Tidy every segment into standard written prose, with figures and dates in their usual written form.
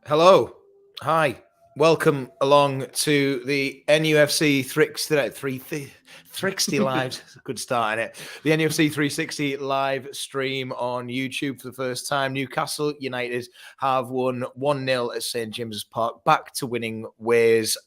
Hello. Hi. Welcome along to the NUFC 360 live. Good start, innit? The NUFC 360 live stream on YouTube for the first time. Newcastle United have won 1-0 at St James's Park. Back to winning ways.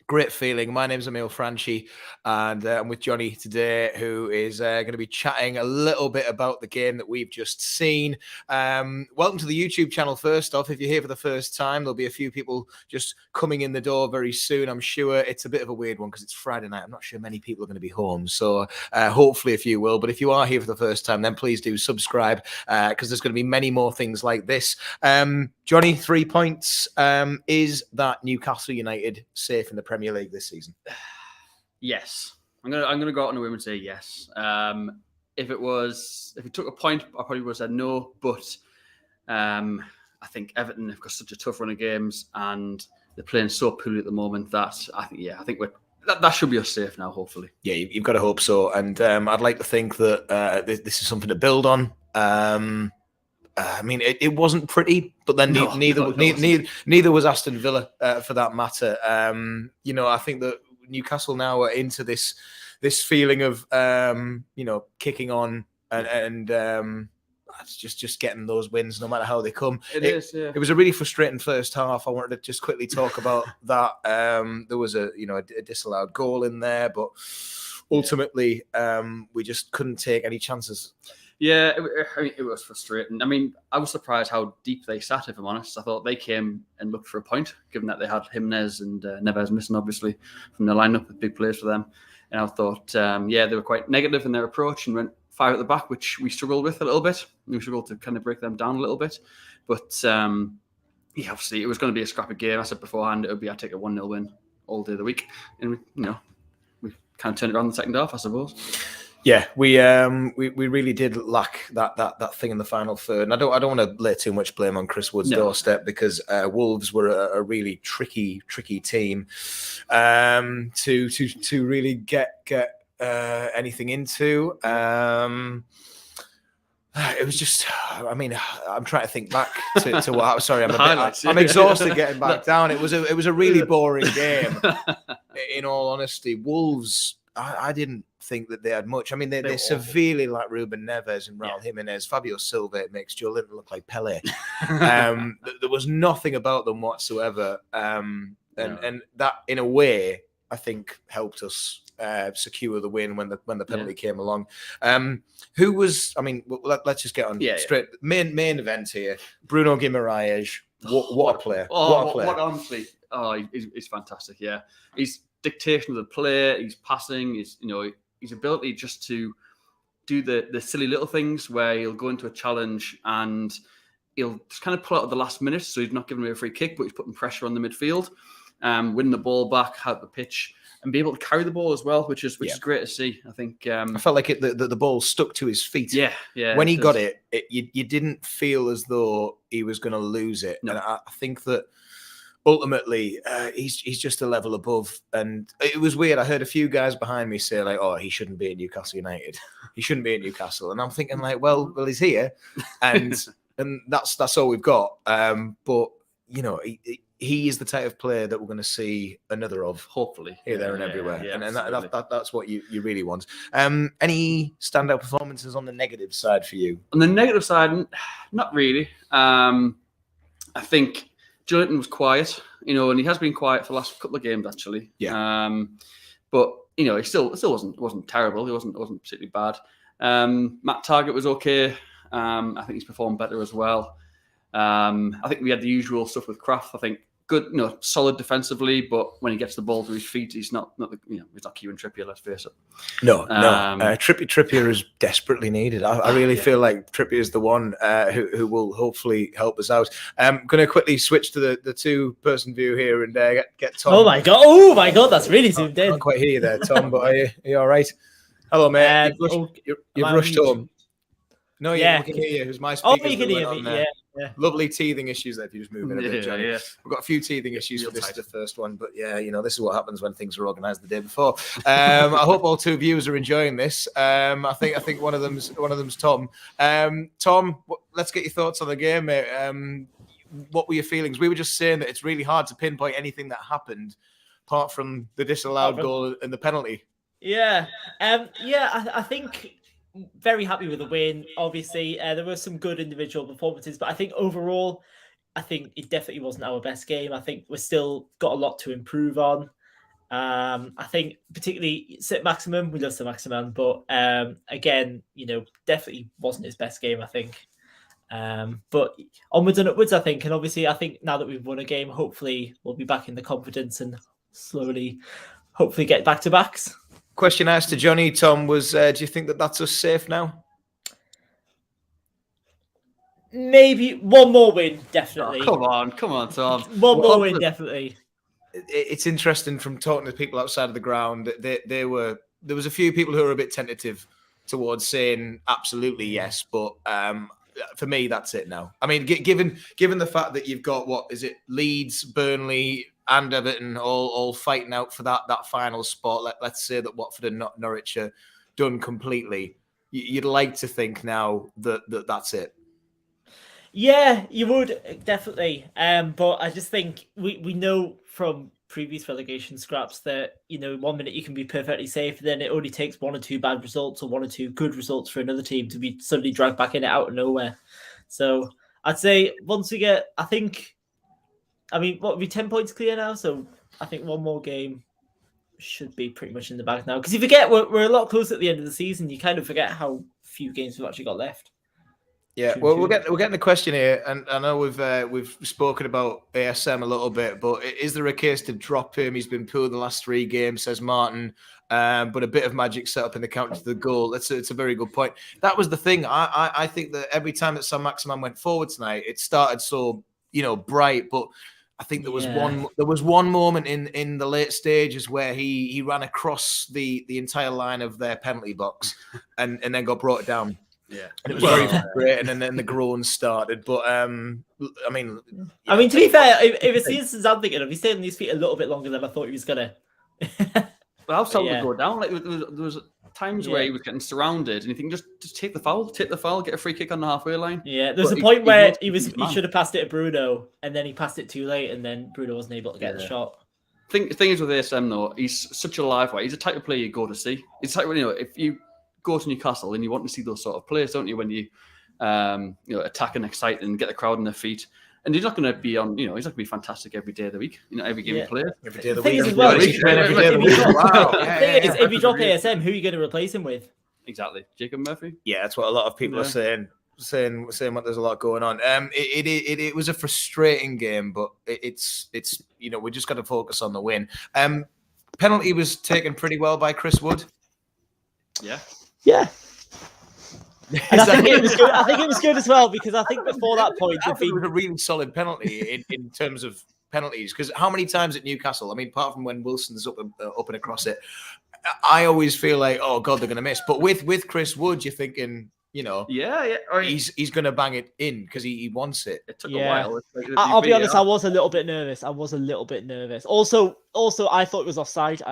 Great feeling. My name's Emil Franchi, and I'm with Johnny today, who is going to be chatting a little bit about the game that we've just seen. Welcome to the YouTube channel, first off. If you're here for the first time, there'll be a few people just coming in the door very soon, I'm sure. It's a bit of a weird one because it's Friday night. I'm not sure many people are going to be home, so hopefully a few will. But if you are here for the first time, then please do subscribe because there's going to be many more things like this. Johnny, 3 points. Is that Newcastle United safe in the Premier League this season? Yes, I'm gonna go out on a whim and say yes. If it took a point, I probably would have said no. But I think Everton have got such a tough run of games and they're playing so poorly at the moment that I think that should be us safe now. Hopefully, yeah, you've got to hope so. And I'd like to think that this is something to build on. I mean, it wasn't pretty, but then neither was Aston Villa for that matter. I think that Newcastle now are into this feeling of kicking on and just getting those wins no matter how they come. It was a really frustrating first half. I wanted to just quickly talk about that. There was a disallowed goal in there, but ultimately we just couldn't take any chances. Yeah, it was frustrating. I mean, I was surprised how deep they sat, if I'm honest. I thought they came and looked for a point, given that they had Jimenez and Neves missing, obviously, from the lineup with big players for them. And I thought, they were quite negative in their approach and went 5 at the back, which we struggled with a little bit. We struggled to kind of break them down a little bit. But, obviously, it was going to be a scrappy game. I said beforehand, I'd take a 1-0 win all day of the week. And, we kind of turned it around in the second half, I suppose. Yeah, we really did lack that thing in the final third, and I don't want to lay too much blame on Chris Wood's doorstep because Wolves were a really tricky team to really get anything into. It was just, I mean, I'm trying to think back to what. Sorry, I'm exhausted getting back down. It was a really boring game. In all honesty, Wolves, I didn't think that they had much. I mean, they severely like Ruben Neves and Raul Jimenez. Fabio Silva makes Joe Linton look like Pele. There was nothing about them whatsoever. And that, in a way, I think helped us secure the win when the penalty came along. Who was? I mean, let's just get on straight. Main event here. Bruno Guimaraes. What a player! What honestly, he's fantastic. Yeah, he's dictation of the play. He's passing. His ability just to do the silly little things where he'll go into a challenge and he'll just kind of pull out at the last minute, so he's not giving away a free kick, but he's putting pressure on the midfield, winning the ball back, help the pitch, and be able to carry the ball as well, which is great to see. I think I felt like the ball stuck to his feet. Yeah. When he got it, you didn't feel as though he was going to lose it, and I think that ultimately he's just a level above. And it was weird. I heard a few guys behind me say like, "Oh, he shouldn't be at Newcastle United. He shouldn't be at Newcastle." And I'm thinking like, well, he's here, and that's all we've got. But he is the type of player that we're going to see another of, hopefully, here, there, and everywhere. And that's what you really want. Any standout performances on the negative side for you? On the negative side, not really. I think Joe Linton was quiet, and he has been quiet for the last couple of games actually. Yeah. But he still wasn't terrible. He wasn't particularly bad. Matt Targett was okay. I think he's performed better as well. I think we had the usual stuff with Kraft. I think good, solid defensively, but when he gets the ball to his feet, he's not he's not Kieran Trippier. Let's face it. No. Trippier is desperately needed. I really feel like Trippier is the one who will hopefully help us out. I'm going to quickly switch to the 2-person view here and get Tom. Oh my god, that's really zoomed in. I can't quite hear you there, Tom. But are you all right? Hello, mate. You've rushed home. No, we can hear you. It was my speakers. Oh, you can hear me. Yeah. Lovely teething issues there if you just move in a bit, Johnny. Yeah. We've got a few teething issues for this is the first one, but this is what happens when things are organised the day before. I hope all 2 viewers are enjoying this. I think one of them's Tom. Tom, let's get your thoughts on the game, mate. what were your feelings? We were just saying that it's really hard to pinpoint anything that happened apart from the disallowed goal and the penalty. Yeah. I think very happy with the win. Obviously, there were some good individual performances, but I think overall, I think it definitely wasn't our best game. I think we're still got a lot to improve on. I think particularly Saint-Maximin, we love Saint-Maximin, but again, definitely wasn't his best game, I think. But onwards and upwards, I think. And obviously, I think now that we've won a game, hopefully we'll be back in the confidence and slowly, hopefully get back to backs. Question asked to Johnny, Tom, was do you think that that's us safe now? Maybe one more win, definitely. Oh, come on, Tom. One more win, definitely. It's interesting from talking to people outside of the ground. There was a few people who were a bit tentative towards saying absolutely yes, but for me, that's it now. I mean, given the fact that you've got Leeds, Burnley, and Everton all fighting out for that final spot. Let's say that Watford and Norwich are done completely. You'd like to think now that that's it. Yeah, you would definitely. But I just think we know from previous relegation scraps that 1 minute you can be perfectly safe, then it only takes 1 or 2 bad results or 1 or 2 good results for another team to be suddenly dragged back in it out of nowhere. So I'd say once we get, what, we're 10 points clear now, so I think one more game should be pretty much in the bag now. Because you forget we're a lot closer at the end of the season. You kind of forget how few games we've actually got left. Yeah, well, we're getting the question here, and I know we've spoken about ASM a little bit, but is there a case to drop him? He's been poor the last 3 games, says Martin, but a bit of magic set up in the counter to the goal. It's a very good point. That was the thing. I think that every time that Saint-Maximin went forward tonight, it started so bright, but I think there was one moment in the late stages where he ran across the entire line of their penalty box and then got brought down. Yeah, and it was very frustrating, and then the groans started. But I mean, to be fair, if it's the instance I'm thinking of, he stayed on his feet a little bit longer than I thought he was gonna. Well, how someone would go down? Like there was times where he was getting surrounded, and you think just take the foul, get a free kick on the halfway line. Yeah, there's a point where he should have passed it to Bruno, and then he passed it too late, and then Bruno wasn't able to get the shot. Thing is with ASM though, he's such a live wire. He's the type of player you go to see. It's like if you go to Newcastle and you want to see those sort of players, don't you? When you attack and excite and get the crowd on their feet. And he's not going to be on, he's not going to be fantastic every day of the week. Every game he plays. Every day of the week. If you drop ASM, who are you going to replace him with? Exactly. Jacob Murphy? Yeah, that's what a lot of people are saying what there's a lot going on. It was a frustrating game, but it's we just got to focus on the win. Penalty was taken pretty well by Chris Wood. Yeah. Yeah. And I think it was good. I think it was good as well because I think before that point, it was a really solid penalty in terms of penalties. Because how many times at Newcastle? I mean, apart from when Wilson's up and across it, I always feel like, oh God, they're going to miss. But with Chris Wood, you're thinking, he's going to bang it in because he wants it. It took a while. I'll be honest, I was a little bit nervous. Also, I thought it was offside.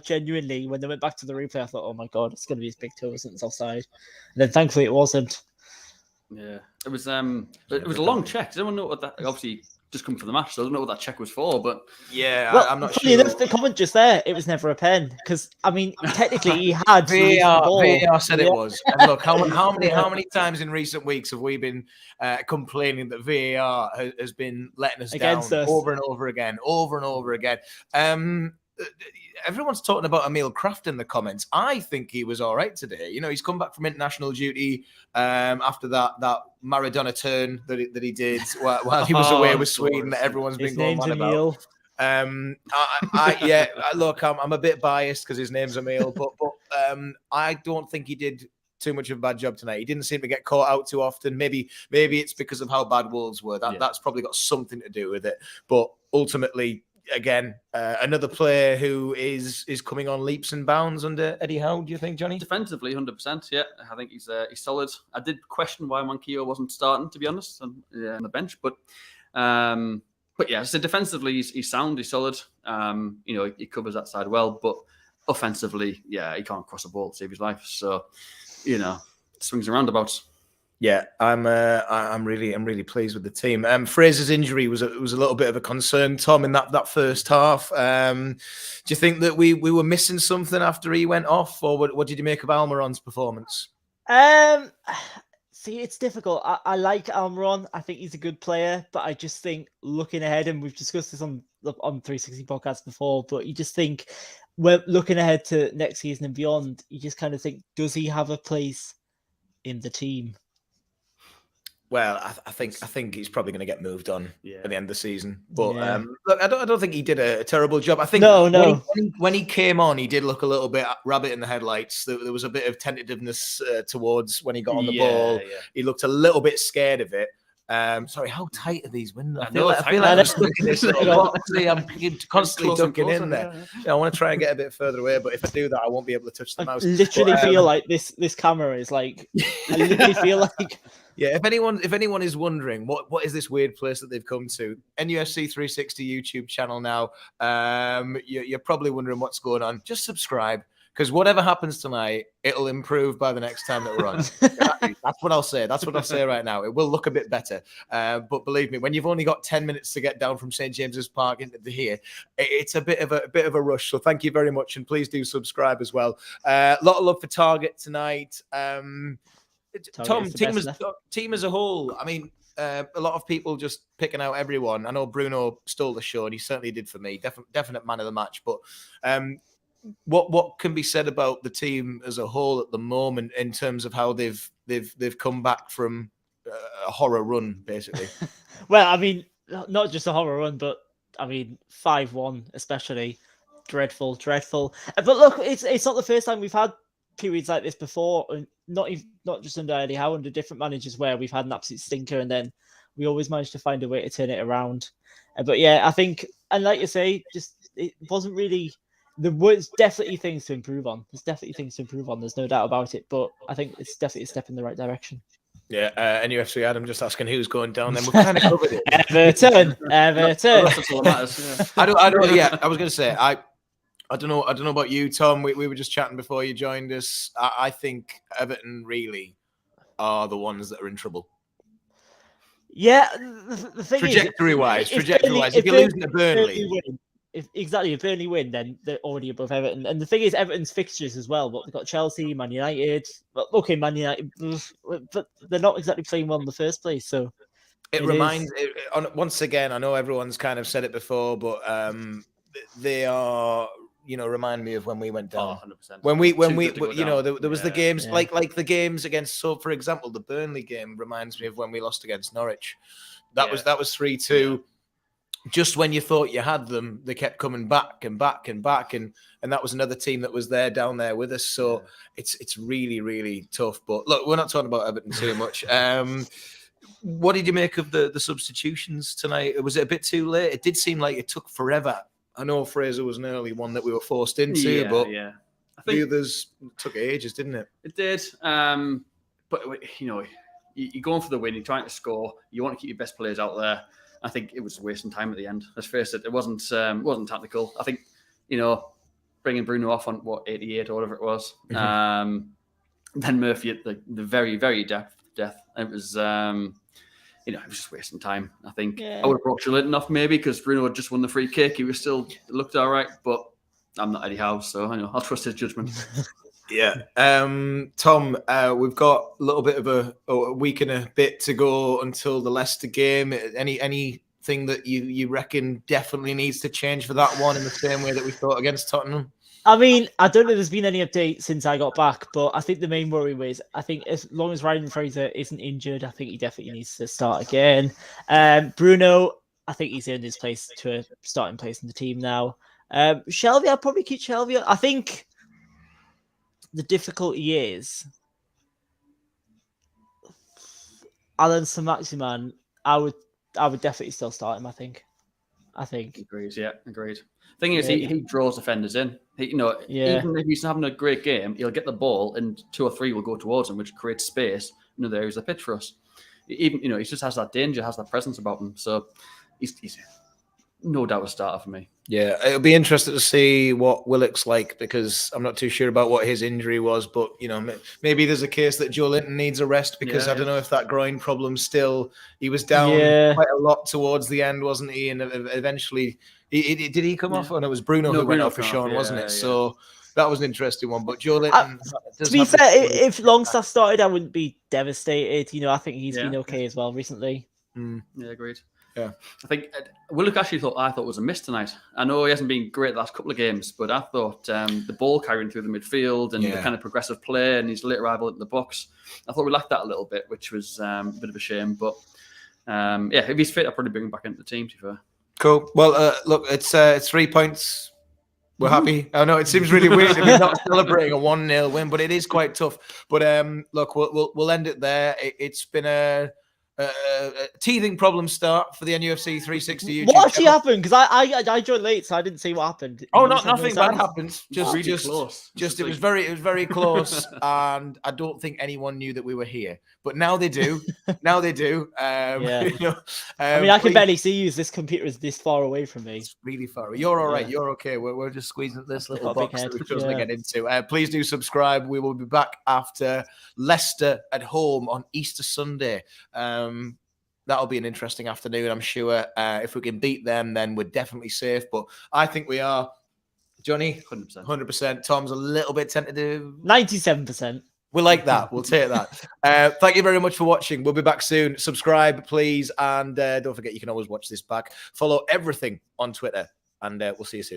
Genuinely, when they went back to the replay, I thought, oh my God, it's going to be his big toe since it's offside. And then thankfully it wasn't. Yeah, it was a long check. Does anyone know what that? Obviously, just come for the match, so I don't know what that check was for. But I'm not sure. The comment just there, it was never a pen because technically he had VAR said it was. And look, how many times in recent weeks have we been complaining that VAR has been letting us against down us over and over again? Everyone's talking about Emil Kraft in the comments. I think he was all right today. He's come back from international duty after that Maradona turn that he did while he was away with Sweden. That everyone's been going on about. Look, I'm a bit biased because his name's Emil, but I don't think he did too much of a bad job tonight. He didn't seem to get caught out too often. Maybe it's because of how bad Wolves were. That's probably got something to do with it. But ultimately, again, another player who is coming on leaps and bounds under Eddie Howe. Do you think, Johnny? Defensively, 100%. Yeah, I think he's solid. I did question why Manquillo wasn't starting, to be honest, on the bench, but yeah. So defensively, he's sound. He's solid. He covers that side well, but offensively, he can't cross a ball to save his life. So, swings and roundabouts. Yeah, I'm really pleased with the team. Fraser's injury was a little bit of a concern, Tom, in that first half. Do you think that we were missing something after he went off, or what did you make of Almiron's performance? See, it's difficult. I like Almiron. I think he's a good player, but I just think looking ahead, and we've discussed this on 360 podcast before, but you just think we're looking ahead to next season and beyond. You just kind of think, does he have a place in the team? Well, I think he's probably going to get moved on at the end of the season. But Yeah. look, I don't think he did a terrible job. I think No. when he came on, he did look a little bit rabbit in the headlights. There was a bit of tentativeness towards when he got on the ball. Yeah. He looked a little bit scared of it. Sorry, how tight are these windows? I feel like I'm I'm stuck in this little box. I'm constantly ducking in there. I want to try and get a bit further away, but if I do that, I won't be able to touch the mouse. I literally feel like this camera is like. I literally feel like. Yeah, if anyone is wondering what is this weird place that they've come to, NUFC 360 YouTube channel now. You're probably wondering what's going on. Just subscribe, because whatever happens tonight, it'll improve by the next time that we're on. That's what I'll say. That's what I'll say right now. It will look a bit better. But believe me, when you've only got 10 minutes to get down from St. James's Park into here, it's a bit of a rush. So thank you very much, and please do subscribe as well. A lot of love for Target tonight. Tom, team as a whole. I mean, a lot of people just picking out everyone. I know Bruno stole the show, and he certainly did for me. Definite man of the match. But what can be said about the team as a whole at the moment in terms of how they've come back from a horror run, basically? Well, I mean, not just a horror run, but I mean, 5-1 especially, dreadful. But look, it's not the first time we've had periods like this before, and not just under Eddie Howe, under different managers, where we've had an absolute stinker and then we always managed to find a way to turn it around. But yeah, I think, and like you say, just it wasn't really. There was definitely things to improve on. There's no doubt about it. But I think it's definitely a step in the right direction. Yeah, NUFC Adam just asking who's going down. Then we've kind of covered it. Everton. That's all that matters. I don't. Yeah, I was going to say I don't know about you, Tom. We were just chatting before you joined us. I think Everton really are the ones that are in trouble. Yeah, the thing trajectory-wise, if you're losing to Burnley. If Burnley win, then they're already above Everton. And the thing is, Everton's fixtures as well. But they've got Chelsea, Man United. Well, okay, Man United, but they're not exactly playing well in the first place. So once again, I know everyone's kind of said it before, but they are. Remind me of when we went down. 100%. When we there was the games like the games against. So, for example, the Burnley game reminds me of when we lost against Norwich. That was 3-2. Just when you thought you had them, they kept coming back and that was another team that was down there with us. So it's really, really tough. But look, we're not talking about Everton too much. What did you make of the substitutions tonight? Was it a bit too late? It did seem like it took forever. I know Fraser was an early one that we were forced into, but I think the others took ages, didn't it? It did. But you're going for the win. You're trying to score. You want to keep your best players out there. I think it was wasting time at the end. Let's face it. It wasn't tactical. I think bringing Bruno off on 88 or whatever it was. Then Murphy at the very, very death. It was. It was just wasting time. I think I would have brought Linton off maybe because Bruno had just won the free kick. He was still looked all right, but I'm not Eddie Howe, so I'll trust his judgment. Yeah. Tom, we've got a little bit of a week and a bit to go until the Leicester game. Anything that you reckon definitely needs to change for that one in the same way that we thought against Tottenham? I mean, I don't know if there's been any update since I got back, but I think the main worry was, I think as long as Ryan Fraser isn't injured, I think he definitely needs to start again. Bruno, I think he's earned his place to a starting place in the team now. Shelvey, I'd probably keep Shelvey. I think the difficulty is Alan Saint-Maximin. I would definitely still start him. I think. Agreed. Yeah, agreed. Thing is, he draws defenders in. Even if he's having a great game, he'll get the ball and 2 or 3 will go towards him, which creates space in other areas of the pitch for us. Even he just has that danger, has that presence about him. So he's no doubt a starter for me. Yeah, it'll be interesting to see what Willock's like, because I'm not too sure about what his injury was, but maybe there's a case that Joe Linton needs a rest, because I don't know if that groin problem still. He was down quite a lot towards the end, wasn't he? And eventually, did he come off? And it was Bruno who went off for Sean, wasn't it? So that was an interesting one. But Joe Linton, to be fair, if Longstaff started, I wouldn't be devastated. I think he's been okay as well recently. Yeah, agreed. Yeah, I think Willock actually I thought was a miss tonight. I know he hasn't been great the last couple of games, but I thought the ball carrying through the midfield and the kind of progressive play and his late arrival in the box, I thought we lacked that a little bit, which was a bit of a shame. But if he's fit, I'll probably bring him back into the team, to be fair. Cool. Well, look, it's 3 points. We're happy. I know it seems really weird if you're not celebrating a 1-0 win, but it is quite tough. But look, we'll end it there. It's been a teething problem start for the NUFC 360 YouTube What actually channel. happened? Because I joined late, so I didn't see what happened. Nothing bad happened. Just close. It was very close, and I don't think anyone knew that we were here. But now they do. Now they do. I mean, I can barely see you. This computer is this far away from me. It's really far. You're all right. Yeah. You're okay. We're just squeezing this little box that we've chosen to get into. Please do subscribe. We will be back after Leicester at home on Easter Sunday. That'll be an interesting afternoon, I'm sure. If we can beat them, then we're definitely safe. But I think we are. Johnny, 100%. Tom's a little bit tentative. 97%. We like that. We'll take that. Thank you very much for watching. We'll be back soon. Subscribe, please. And don't forget, you can always watch this back. Follow everything on Twitter. And we'll see you soon.